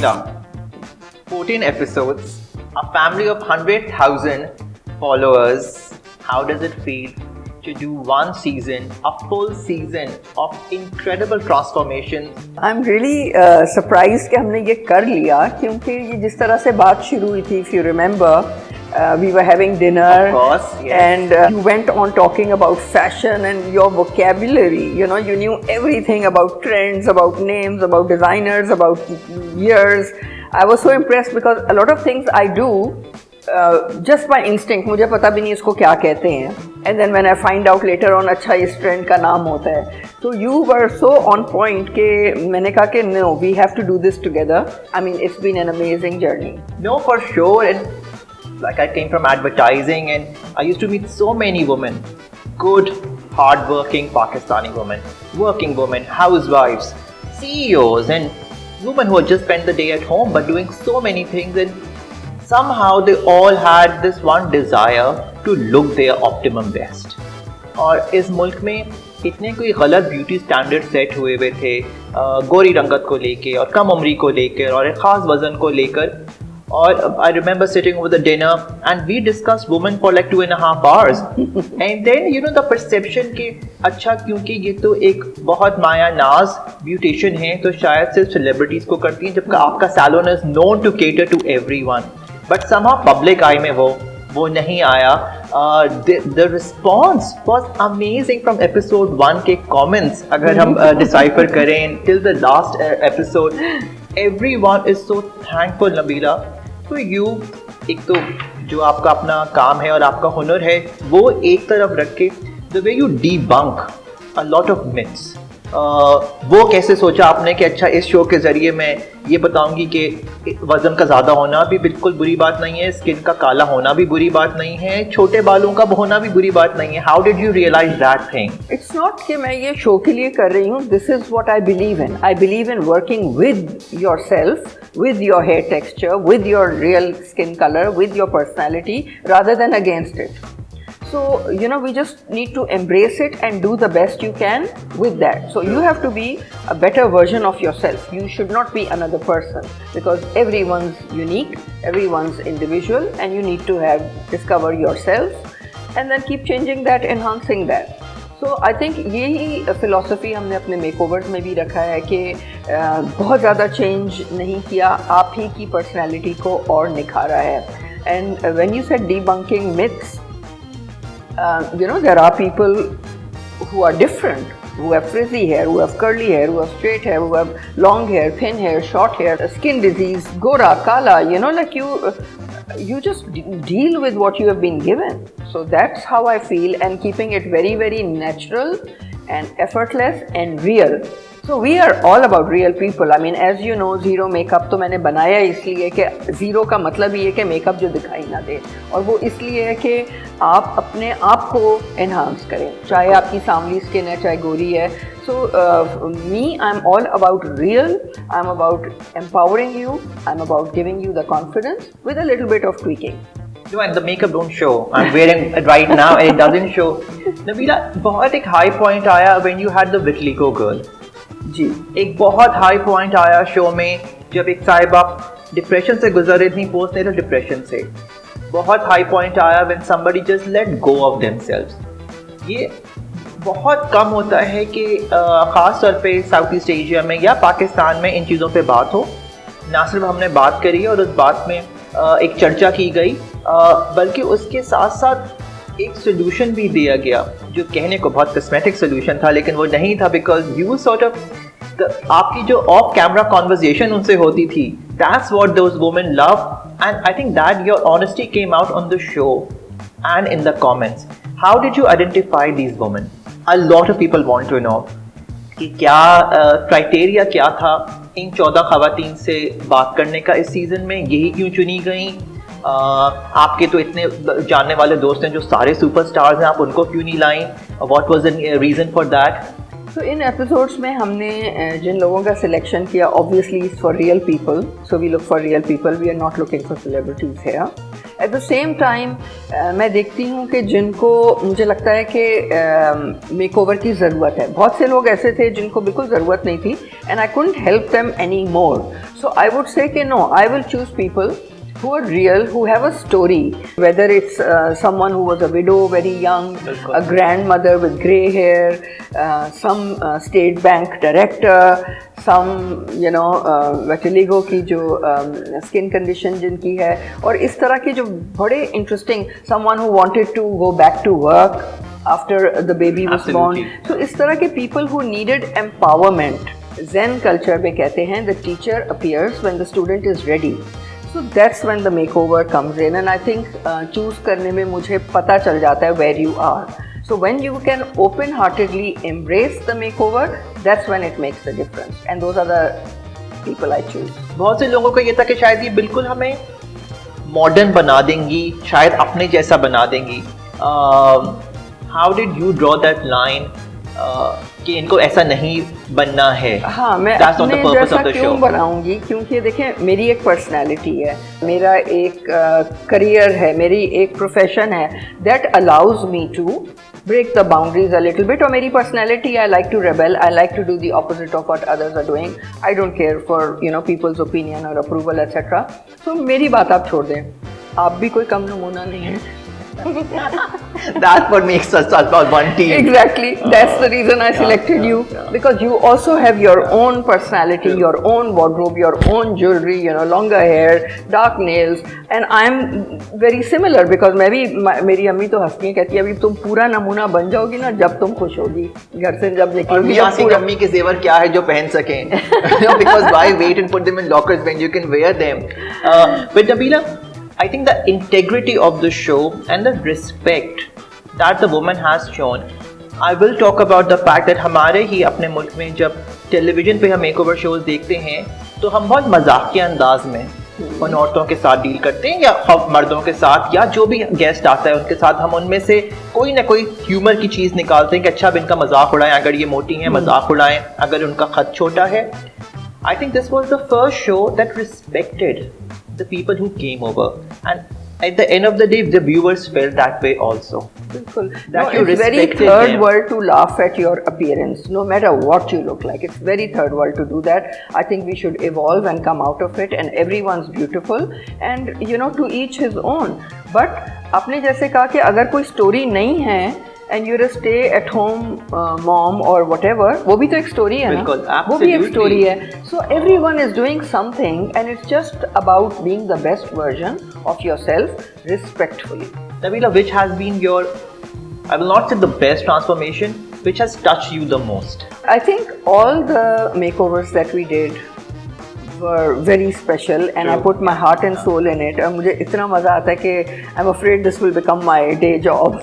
Nabila, 14 episodes, a family of 100,000 followers. How does it feel to do one season, a full season of incredible transformation? I'm really surprised कि हमने ये कर लिया क्योंकि ये जिस तरह से बात शुरू हुई थी, if you remember, we were having dinner. Of course, yes. And you went on talking about fashion and your vocabulary. You know, you knew everything about trends, about names, about designers, about years. I was so impressed because a lot of things I do just by instinct. मुझे पता भी नहीं इसको क्या कहते हैं. And then when I find out later on, अच्छा इस trend का नाम होता है. So you were so on point कि मैंने कहा कि no, we have to do this together. I mean, it's been an amazing journey. No, for sure. And like I came from advertising and I used to meet so many women, good, hard-working Pakistani women, working women, housewives, CEOs, and women who had just spent the day at home but doing so many things, and somehow they all had this one desire to look their optimum best. और इस मुल्क में इतने कोई गलत beauty standard set हुए थे गोरी रंगत को लेके और कम उम्री को लेकर और एक ख़ास वज़न को लेकर. और I remember sitting over the dinner and we discussed women for like 2.5 hours. And then you know the perception कि अच्छा क्योंकि ये तो एक बहुत माया नाज ब्यूटिशियन है तो शायद सिर्फ सेलिब्रिटीज़ को करती हैं, जबकि आपका salon is known to cater to everyone. But somehow public eye में वो नहीं आया. The response was amazing from episode 1 के comments अगर हम decipher करें till the last episode. Everyone is so thankful, Nabila. तो you एक तो जो आपका अपना काम है और आपका हुनर है वो एक तरफ रख के the way you debunk a lot of myths. वो कैसे सोचा आपने कि अच्छा इस शो के ज़रिए मैं ये बताऊंगी कि वज़न का ज़्यादा होना भी बिल्कुल बुरी बात नहीं है, स्किन का काला होना भी बुरी बात नहीं है, छोटे बालों का होना भी बुरी बात नहीं है. How did you realise that thing? It's not कि मैं ये शो के लिए कर रही हूँ. This is what I believe in. I believe in working with yourself, with your hair texture, with your real skin color, with your personality, rather than against it. So, you know, we just need to embrace it and do the best you can with that. So, you have to be a better version of yourself. You should not be another person because everyone's unique, everyone's individual, and you need to discover yourself and then keep changing that, enhancing that. So, I think यही philosophy हमने अपने makeovers में भी रखा है कि बहुत ज़्यादा change नहीं किया, आप ही की personality को और निखारा है. And when you said debunking myths, you know, there are people who are different, who have frizzy hair, who have curly hair, who have straight hair, who have long hair, thin hair, short hair, skin disease, gora, kala, you know, like you just deal with what you have been given. So that's how I feel, and keeping it very, very natural and effortless and real. So we are all about real people. I mean, as you know, zero makeup तो मैंने बनाया इसलिए कि zero का मतलब ये है कि मेकअप जो दिखाई ना दे, और वो इसलिए है कि आप अपने आप को enhance करें, चाहे आपकी सांवली स्किन है चाहे गोरी है. So me, I'm all about real. I'm about empowering you. I'm about giving you the confidence with a little bit of tweaking. No, and the makeup don't show. I'm wearing it right now and it doesn't show. Nabila, बहुत एक high point आया when you had the Vitiligo girl. जी, एक बहुत high point आया show में जब एक साहिबा डिप्रेशन से गुजर रही थी, पोस्टनेटल डिप्रेशन से. बहुत हाई पॉइंट आया when somebody just let go of themselves. ये बहुत कम होता है कि ख़ास तौर पे साउथ ईस्ट एशिया में या पाकिस्तान में इन चीज़ों पे बात हो. ना सिर्फ हमने बात करी और उस बात में एक चर्चा की गई, बल्कि उसके साथ साथ एक सोल्यूशन भी दिया गया जो कहने को बहुत कॉस्मेटिक सोल्यूशन था, लेकिन वो नहीं था बिकॉज यू सॉर्ट ऑफ आपकी जो ऑफ कैमरा कॉन्वर्जेशन उनसे होती थी, that's what those women love. And I think that your honesty came out on the show and in the comments. How did you identify these women? A lot of people want to know कि क्या criteria क्या था इन 14 खवातीन से बात करने का इस सीज़न में, यही क्यों चुनी गई? आपके तो इतने जानने वाले दोस्त हैं जो सारे सुपरस्टार्स हैं, आप उनको क्यों नहीं लाएं? What was the reason for that? So in episodes में हमने जिन लोगों का सिलेक्शन किया, obviously it's for real people, so we look for real people, we are not looking for celebrities here. At the same time मैं देखती हूँ कि जिनको मुझे लगता है कि मेकओवर की ज़रूरत है, बहुत से लोग ऐसे थे जिनको बिल्कुल ज़रूरत नहीं थी, and I couldn't help them anymore. So I would say कि no, I will choose people who are real, who have a story, whether it's someone who was a widow very young, a grandmother with grey hair, some state bank director, some vitiligo की जो skin condition जिनकी है, और इस तरह की जो बड़े interesting, someone who wanted to go back to work after the baby was Absolutely. born. So इस तरह के people who needed empowerment. Zen culture में कहते हैं the teacher appears when the student is ready. So that's when the makeover comes in, and I think choose करने में मुझे पता चल जाता है where you are. So when you can open-heartedly embrace the makeover, that's when it makes the difference. And those are the people I choose. बहुत से लोगों को ये था कि शायद ये बिल्कुल हमें मॉडर्न बना देंगी, शायद अपने जैसा बना देंगी. How did you draw that line कि इनको ऐसा नहीं बनना है? हाँ, मैं That's not the अपने purpose जैसा of the क्यों show. बनाऊंगी, क्योंकि देखें मेरी एक पर्सनैलिटी है, मेरा एक करियर है, मेरी एक प्रोफेशन है, that allows me to break the boundaries a little bit. और मेरी personality, I like to rebel, I like to do the opposite of what others are doing. I don't care for people's opinion or approval etc. So मेरी बात आप छोड़ दें, आप भी कोई कम नमूना नहीं है. That's what makes us all one team. Exactly. That's the reason I selected you, because you also have your own personality, your own wardrobe, your own jewelry, longer hair, dark nails, and I'm very similar because मैं भी, मेरी अम्मी तो हंसती है, कहती है अभी तुम पूरा नमूना बन जाओगी ना जब तुम खुश होगी, घर से जब निकलोगी. और आसिक अम्मी के जेवर क्या है जो पहन सकें? Because why wait and put them in lockers when you can wear them? But Nabila, I think the integrity of the show and the respect that the woman has shown. I will talk about the fact that हमारे ही अपने मुल्क में जब television पे हम makeover shows देखते हैं तो हम बहुत मजाक के अंदाज में उन औरतों के साथ डील करते हैं, या मर्दों के साथ, या जो भी गेस्ट आता है उनके साथ हम उनमें से कोई ना कोई ह्यूमर की चीज़ निकालते हैं कि अच्छा अब इनका मजाक उड़ाएं, अगर ये मोटी हैं मजाक उड़ाएं, अगर उनका खत छोटा है. I think this was the first show that respected the people who came over, and at the end of the day the viewers felt that way also. बिल्कुल. That you it's very respected third them. world to laugh at your appearance, no matter what you look like. It's very third world to do that. I think we should evolve and come out of it, and everyone's beautiful, and to each his own. But आपने जैसे कहा कि अगर कोई story नहीं है and you're a stay at home mom or whatever, वो भी तो एक स्टोरी है बिल्कुल, ना, वो भी एक absolutely. स्टोरी है. So everyone is doing something, and it's just about being the best version of yourself respectfully. Nabila, which has been your, I will not say the best transformation, which has touched you the most? I think all the makeovers that we did were very special, and I put my heart and soul in it. और मुझे इतना मज़ा आता है कि I'm afraid this will become my day job.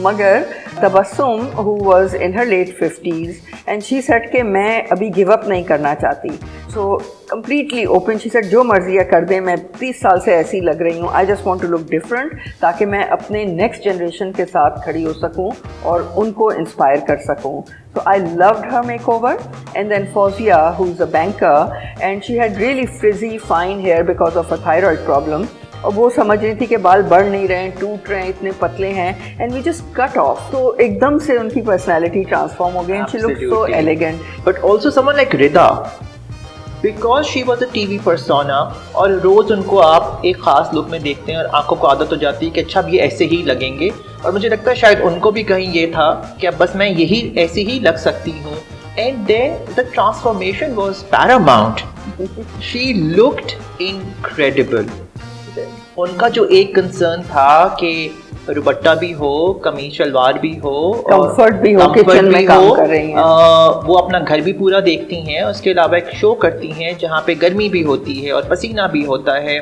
मगर Tabassum, who was in her late 50s, and she said कि मैं अभी give up नहीं करना चाहती. So completely open, she said जो मर्जी है कर दे, मैं 30 साल से ऐसी लग रही हूँ, I just want to look different, ताकि मैं अपने next generation के साथ खड़ी हो सकूँ और उनको inspire कर सकूँ. So I loved her makeover. And then Fawzia, who's a banker, and she had really frizzy fine hair because of a thyroid problem. और वो समझ रही थी कि बाल बढ़ नहीं रहे हैं, टूट रहे हैं, इतने पतले हैं, and we just cut off. तो एकदम से उनकी personality transform हो गई, and she looked so elegant. But also someone like Rida, because she was a TV persona, और रोज उनको आप एक खास लुक में देखते हैं और आंखों को आदत हो जाती है कि अच्छा अब ये ऐसे ही लगेंगे, और मुझे लगता है शायद उनको भी कहीं ये था कि अब बस मैं यही ऐसी ही लग सकती हूँ. And then the transformation was paramount. She looked incredible. उनका जो एक कंसर्न था कि दुपट्टा भी हो, कमीज शलवार भी हो, कंफर्ट भी हो, किचन में काम कर रही हैं, वो अपना घर भी पूरा देखती हैं, उसके अलावा एक शो करती हैं जहाँ पे गर्मी भी होती है और पसीना भी होता है.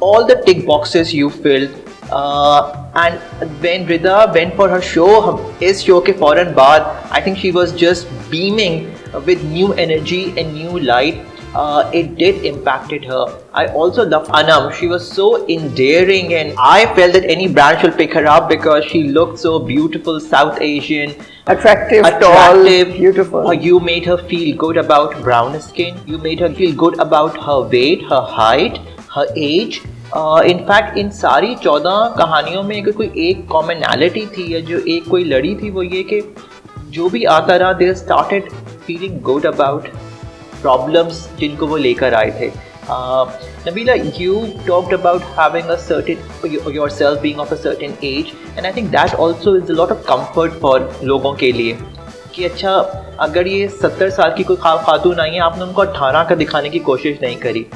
All the tick boxes you filled. And when Rida went for her show, इस शो के फौरन बाद I think she was just beaming with new energy and new light. it did impacted her. I also love Anam. She was so endearing, and I felt that any brand should pick her up because she looked so beautiful, South Asian, attractive, tall, beautiful. You made her feel good about brown skin. You made her feel good about her weight, her height, her age. In fact in सारी 14 कहानियों में अगर कोई एक commonality थी या जो एक कोई लड़ी थी वो ये कि जो भी आता रहा they started feeling good about problems जिनको वो लेकर आए थे. Nabila, you talked about having a certain yourself being of a certain age, and I think that also is a lot of comfort for लोगों के लिए कि अच्छा अगर ये 70 साल की कोई खातून आई है आपने उनको 18 का दिखाने की कोशिश नहीं करी.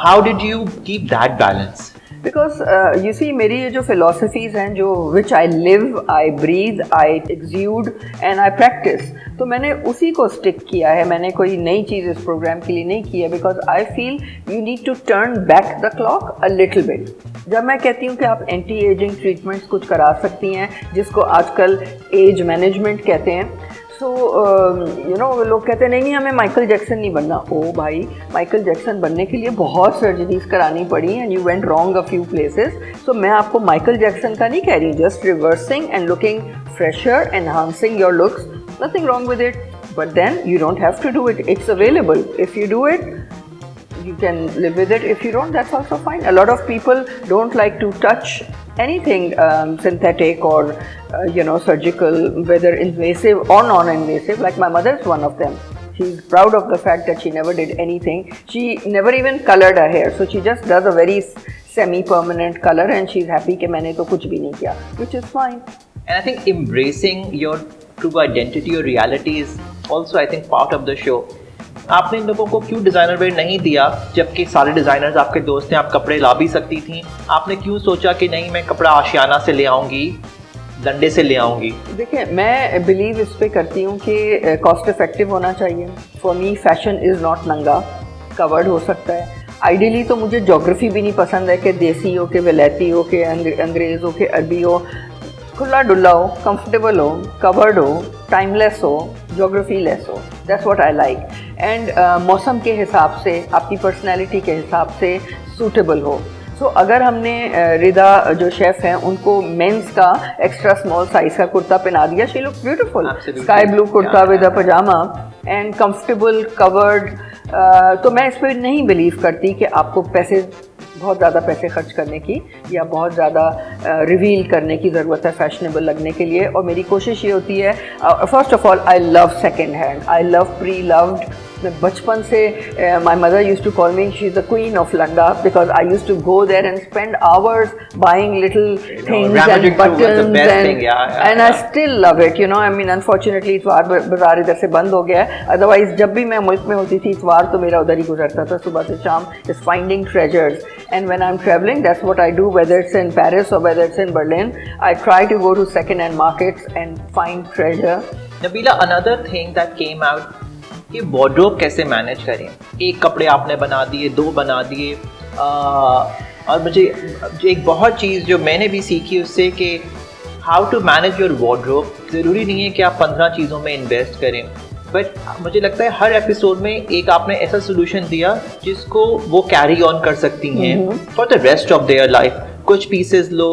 How did you keep that balance? Because you see मेरी ये जो फिलोसफीज हैं जो which I live, I breathe, I exude and I practise, तो मैंने उसी को स्टिक किया है. मैंने कोई नई चीज़ इस प्रोग्राम के लिए नहीं की है because I feel you need to turn back the clock a little bit. जब मैं कहती हूँ कि आप एंटी एजिंग ट्रीटमेंट्स कुछ करा सकती हैं जिसको आजकल एज मैनेजमेंट कहते हैं, सो यू नो लोग कहते हैं नहीं हमें माइकल जैक्सन नहीं बनना. ओ भाई, माइकल जैक्सन बनने के लिए बहुत सर्जरीज करानी पड़ी and you went wrong a few places. So मैं आपको माइकल जैक्सन का नहीं कह रही, just reversing and looking fresher, enhancing your looks, nothing wrong with it. But then you don't have to do it, it's available. If you do it you can live with it. If you don't, that's also fine. A lot of people don't like to touch anything synthetic or surgical, whether invasive or non-invasive. Like my mother is one of them. She's proud of the fact that she never did anything. She never even colored her hair, so she just does a very semi-permanent color and she's happy कि मैंने तो कुछ भी नहीं किया, which is fine. And I think embracing your true identity or reality is also, I think, part of the show. आपने इन लोगों को क्यों डिज़ाइनर वेयर नहीं दिया जबकि सारे डिज़ाइनर्स आपके दोस्त हैं, आप कपड़े ला भी सकती थी. आपने क्यों सोचा कि नहीं मैं कपड़ा आशियाना से ले आऊँगी, डंडे से ले आऊँगी? देखिए मैं बिलीव इस पे करती हूँ कि कॉस्ट इफेक्टिव होना चाहिए. For me fashion is not नंगा, कवर्ड हो सकता है. आइडियली तो मुझे जोग्राफी भी नहीं पसंद है कि देसी हो के विलायती हो के अंग्रेज़ हो के अरबी हो, खुला डुल्ला हो, कंफर्टेबल हो, कवर्ड हो, टाइमलेस हो, जोग्राफी लेस हो. That's what I like. And मौसम के हिसाब से, आपकी पर्सनैलिटी के हिसाब से सूटेबल हो. सो अगर हमने रिदा जो शेफ़ हैं उनको मेंस का एक्स्ट्रा स्मॉल साइज़ का कुर्ता पहना दिया, she looks beautiful, sky blue kurta with a pyjama and comfortable covered. तो मैं इस पर नहीं बिलीव करती कि आपको बहुत ज़्यादा पैसे खर्च करने की या बहुत ज़्यादा रिवील करने की ज़रूरत है फैशनेबल लगने के लिए. और मेरी कोशिश ये होती है, first of all I love second hand, I love pre loved. मैं बचपन से my mother use to call me she is the queen of लंगा because I use to go there and spend hours buying little things and buttons and I still love it. I mean unfortunately इतवार बाज़ार इधर से बंद हो गया है, otherwise जब भी मैं मुल्क में होती थी इतवार तो मेरा उधर ही गुजरता था सुबह से शाम, is finding treasures. And when I'm traveling, that's what I do, whether it's in Paris or whether it's in Berlin. I try to go to second-hand markets and find treasure. Nabila, another thing that came out कि wardrobe कैसे manage करें. एक कपड़े आपने बना दिए, 2 बना दिए, और मुझे एक बहुत चीज़ जो मैंने भी सीखी उससे कि how to manage your wardrobe. ज़रूरी नहीं है कि आप 15 चीज़ों में इन्वेस्ट करें, बट मुझे लगता है हर एपिसोड में एक आपने ऐसा सोल्यूशन दिया जिसको वो कैरी ऑन कर सकती हैं for the rest of their life. कुछ पीसेस लो,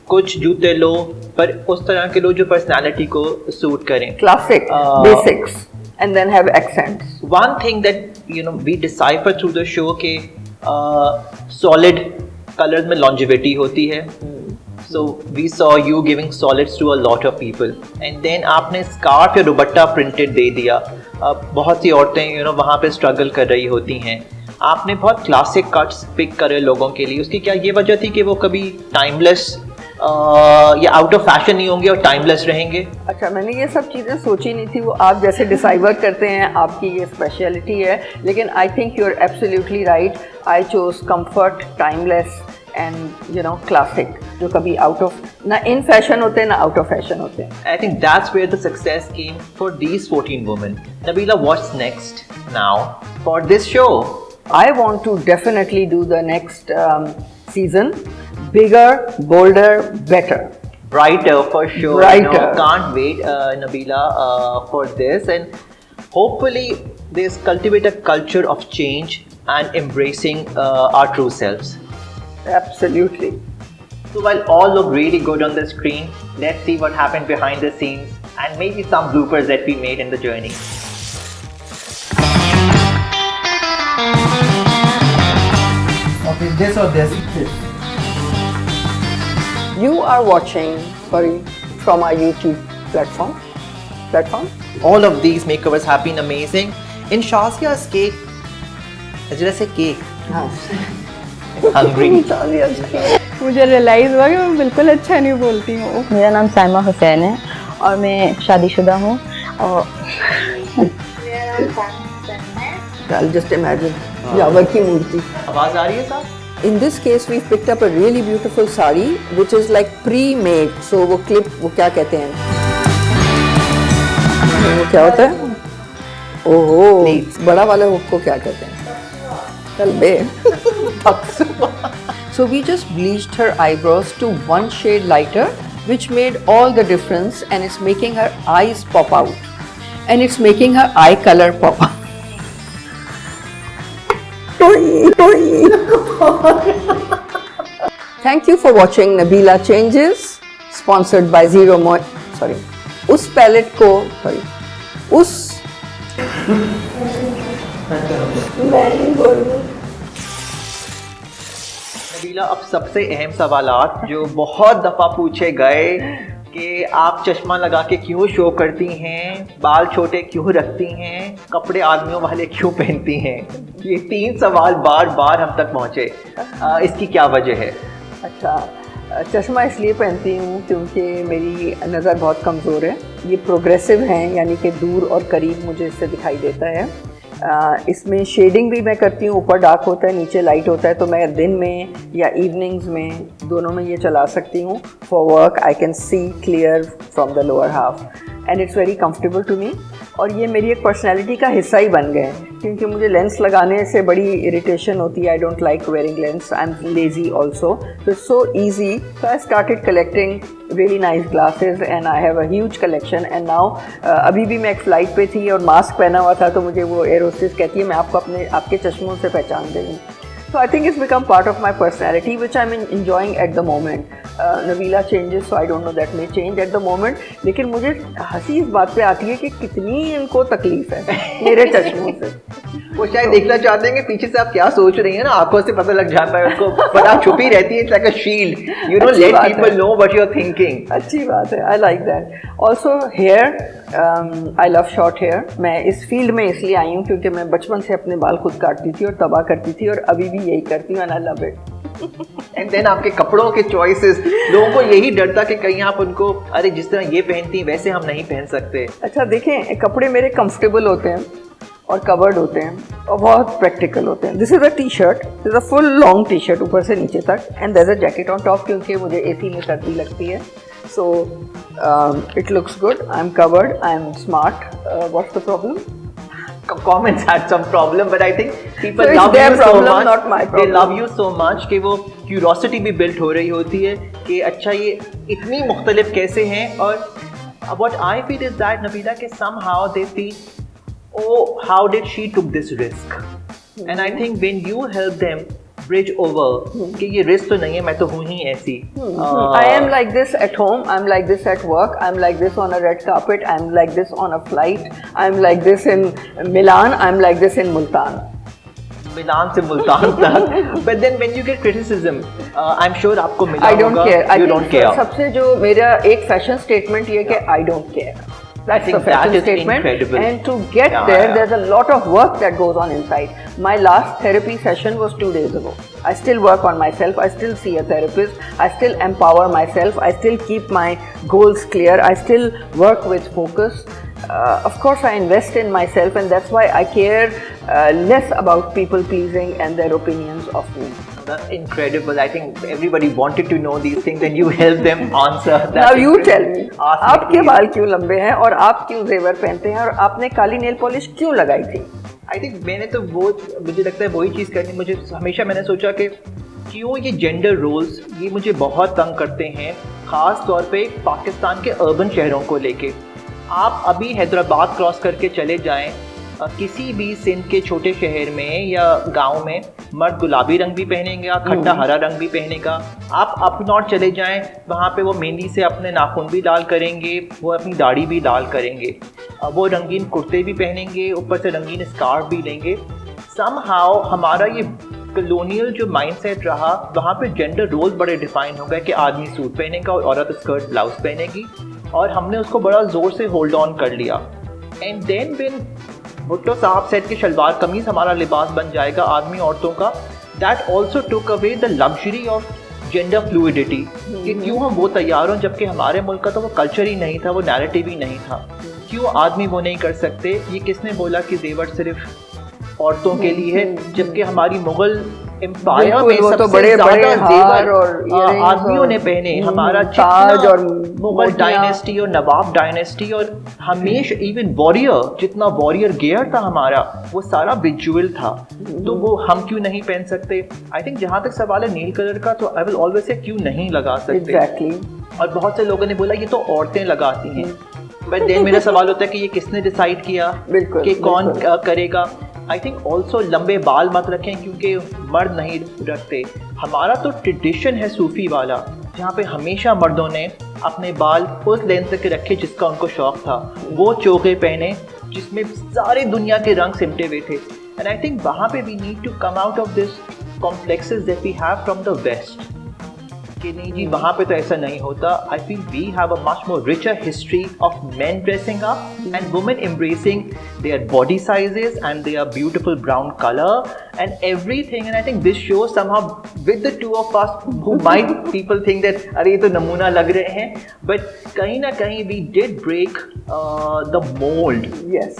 कुछ जूते लो, पर उस तरह के लो जो पर्सनालिटी को सूट करें. Classic basics and then have accents. One thing that we decipher through the show के solid colors में longevity होती है. So we saw you giving solids to a lot of people, and then आपने scarf या दुपट्टा printed दे दिया. बहुत सी औरतें वहाँ पे struggle कर रही होती हैं. आपने बहुत classic cuts pick करे लोगों के लिए. उसकी क्या ये वजह थी कि वो कभी timeless या आउट ऑफ फैशन नहीं होंगे और टाइमलेस रहेंगे? अच्छा, मैंने ये सब चीज़ें सोची नहीं थी. वो आप जैसे डिसाइवर करते हैं, आपकी ये स्पेशलिटी है. लेकिन I think you are absolutely right. I chose comfort, timeless and classic, जो कभी आउट ऑफ ना इन फैशन होते हैं ना आउट ऑफ फैशन होते हैं. I think that's where the success came for these 14 women. Nabila, what's next now for this show? I want to definitely do the next season bigger, bolder, better. Brighter for sure. Brighter. Can't wait, Nabila, for this. And hopefully they cultivate a culture of change and embracing our true selves. Absolutely. So while all look really good on the screen, let's see what happened behind the scenes and maybe some bloopers that we made in the journey. Okay, this or this? You are watching, sorry, from our YouTube platform. All of these makeovers have been amazing. In Shazia's cake, as I say cake, hungry. मुझे realise हुआ कि मैं बिल्कुल अच्छा नहीं बोलती हूँ। मेरा नाम साइमा हुसैन है और मैं शादीशुदा हूँ और I'll just imagine. यावर की मूर्ति. आवाज आ रही है साहब? In this case, we've picked up a really beautiful sari, which is like pre-made. So वो clip, वो क्या कहते हैं? वो क्या होता है? ओहो, बड़ा वाले हुक को क्या कहते हैं? चल बे. So we just bleached her eyebrows to one shade lighter, which made all the difference, and it's making her eyes pop out, and it's making her eye color pop out. Thank you for watching Nabila Changes, sponsored by उस palette को, नबीला, अब सबसे अहम सवालात जो बहुत दफ़ा पूछे गए कि आप चश्मा लगा के क्यों शो करती हैं, बाल छोटे क्यों रखती हैं, कपड़े आदमियों वाले क्यों पहनती हैं, ये 3 सवाल बार बार हम तक पहुँचे। इसकी क्या वजह है? अच्छा, चश्मा इसलिए पहनती हूँ क्योंकि मेरी नज़र बहुत कमज़ोर है। ये प्रोग्रेसिव हैं, यानी कि दूर और करीब मुझे इससे दिखाई देता है। इसमें शेडिंग भी मैं करती हूँ, ऊपर डार्क होता है, नीचे लाइट होता है, तो मैं दिन में या इवनिंग्स में दोनों में ये चला सकती हूँ। For work I can see clear from the lower half and it's very comfortable to me. और ये मेरी एक पर्सनैलिटी का हिस्सा ही बन गए क्योंकि मुझे लेंस लगाने से बड़ी इरिटेशन होती है। I don't like wearing lens, I am lazy also, so it's so easy. So I started collecting really nice glasses and I have a huge collection. And now अभी भी मैं एक फ़्लाइट पे थी और मास्क पहना हुआ था, तो मुझे वो एयर होस्टेस कहती है मैं आपको आपके चश्मों से पहचान गई हूँ. So I think it's become part of my personality, which I'm enjoying at the moment. Nabila changes, so I don't know, that may change at the moment. लेकिन मुझे हंसी इस बात पे आती है कि कितनी इनको तकलीफ है मेरे चश्मों से. वो शायद देखना चाहते हैं कि पीछे से आप क्या सोच रही हैं ना, आंखों से पता लग जाता है उनको, पर आप छुपी रहती है, it's like a shield. You don't let people know what you're thinking. अच्छी बात है, I like that. Also hair, I love short hair. मैं इस फील्ड में इसलिए आई हूँ क्योंकि मैं बचपन से अपने बाल खुद काटती थी और तबाह करती थी और अभी भी यही करती हूँ and I love it. And then आपके कपड़ों के चॉइसेस, लोगों को यही डर था कि कहीं आप उनको अरे जिस तरह ये पहनती वैसे हम नहीं पहन सकते. अच्छा देखें, कपड़े मेरे कंफर्टेबल होते हैं और कवर्ड होते हैं और बहुत प्रैक्टिकल होते हैं. This is a T shirt, this is a full long T shirt ऊपर से नीचे तक, and there is a jacket on top क्योंकि मुझे एसी में सर्दी लगती है. So it looks good, I am covered, I am smart. What's the problem? Comments had some problem, but I think people So love it's their you so problem, much. not my They problem. love you so much कि वो curiosity भी built हो रही होती है कि अच्छा ये इतनी मुख्तलिफ कैसे हैं. और what I feel is that Nabila के somehow they feel, oh, how did she took this risk? And I think when you help them bridge over कि ये risk तो नहीं है, मैं तो हूँ ही ऐसी. I am like this at home, I'm like this at work, I'm like this on a red carpet, I'm like this on a flight, I'm like this in Milan, I'm like this in Multan. मिलान से मुल्तान तक. But then when you get criticism, I'm sure आपको मिला I don't होगा, care. I you think don't care. सबसे जो मेरा एक fashion statement ये कि I don't care. That's think the fashion that is statement. incredible. And to get Yeah, there, yeah. there's a lot of work that goes on inside. My last therapy session was 2 days ago. I still work on myself. I still see a therapist. I still empower myself. I still keep my goals clear. I still work with focus. Of course, I invest in myself, and that's why I care less about people pleasing and their opinions of me. That's incredible. I think everybody wanted to know these things and you helped them answer. Now you tell me, Ask me, आपके please. बाल क्यों लंबे हैं और आप क्यों जेवर पहनते हैं और आपने काली नेल पॉलिश क्यों लगाई थी? I think मैंने तो वो, मुझे लगता है वही चीज़ करनी. मुझे हमेशा मैंने सोचा कि क्यों ये जेंडर रोल्स ये मुझे बहुत तंग करते हैं, ख़ास तौर पे पाकिस्तान के अर्बन शहरों को लेके. आप अभी हैदराबाद क्रॉस करके चले जाएं, किसी भी सिंध के छोटे शहर में या गांव में मर्द गुलाबी रंग भी पहनेगा, खट्टा हरा रंग भी पहनेगा। आप अप नॉर्थ चले जाएं, वहाँ पे वो मेहंदी से अपने नाखून भी लाल करेंगे, वो अपनी दाढ़ी भी लाल करेंगे, वो रंगीन कुर्ते भी पहनेंगे, ऊपर से रंगीन स्कार्फ भी लेंगे। समहाउ हमारा ये कॉलोनियल जो माइंडसेट रहा, वहाँ पे जेंडर रोल बड़े डिफाइन हो गए कि आदमी सूट पहनेगा और औरत स्कर्ट ब्लाउज पहनेगी, और हमने उसको बड़ा ज़ोर से होल्ड ऑन कर लिया। एंड देन व्हेन भुट्टो साहब सेट कि शलवार कमीज हमारा लिबास बन जाएगा आदमी औरतों का, that also took away the luxury of gender fluidity, कि क्यों हम वो तैयार हों जबकि हमारे मुल्क का तो वो कल्चर ही नहीं था, वो नैरेटिव ही नहीं था। क्यों आदमी वो नहीं कर सकते? ये किसने बोला कि जेवर सिर्फ औरतों के लिए है, जबकि हमारी मुगल एम्पायर में वो तो सबसे बड़े ज्यादा बड़े जेवर और आदमियों ने पहने। हमारा ताज और मुगल डायनेस्टी और नवाब डायनेस्टी और हमेशा इवन वॉरियर, जितना वॉरियर गियर था हमारा, वो सारा विजुअल था। तो वो हम क्यों नहीं पहन सकते? आई थिंक जहाँ तक सवाल है नील कलर का, तो आई विल ऑलवेज से क्यों नहीं लगा सकते। एग्जैक्टली। और बहुत से लोगों ने बोला ये तो औरतें लगाती हैं, बट देन मेरा सवाल होता है कि ये किसने डिसाइड किया कि कौन करेगा? आई थिंक ऑल्सो लंबे बाल मत रखें, क्योंकि मर्द नहीं रखते। हमारा तो ट्रेडिशन है सूफी वाला, जहाँ पे हमेशा मर्दों ने अपने बाल उस लेंथ तक रखे जिसका उनको शौक था, वो चोगे पहने जिसमें सारी दुनिया के रंग सिमटे हुए थे। एंड आई थिंक वहाँ पे we need to come out of this complexes that we have from the west, कि नहीं जी वहाँ पे तो ऐसा नहीं होता। I feel we have a much more richer history of men dressing up and women embracing their body sizes and their beautiful brown color and everything, and I think this shows somehow with the two of us who might people think that अरे ये तो नमूना लग रहे हैं, but कहीं ना कहीं we did break the mold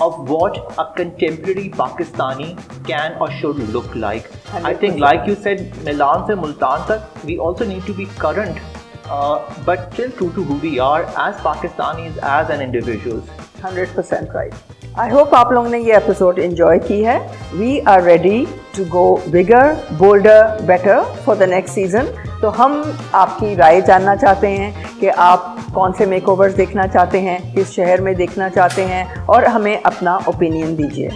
of what a contemporary Pakistani can or should look like. 100%. I think like you said, Milan से मुल्तान तक we also need to be current, but still true to who we are as Pakistanis, as an individuals. 100% right. I hope आप लोगों ने ये episode enjoy की है. We are ready to go bigger, bolder, better for the next season. तो हम आपकी राय जानना चाहते हैं कि आप कौन से मेकओवर्स देखना चाहते हैं, किस शहर में देखना चाहते हैं, और हमें अपना ओपिनियन दीजिए.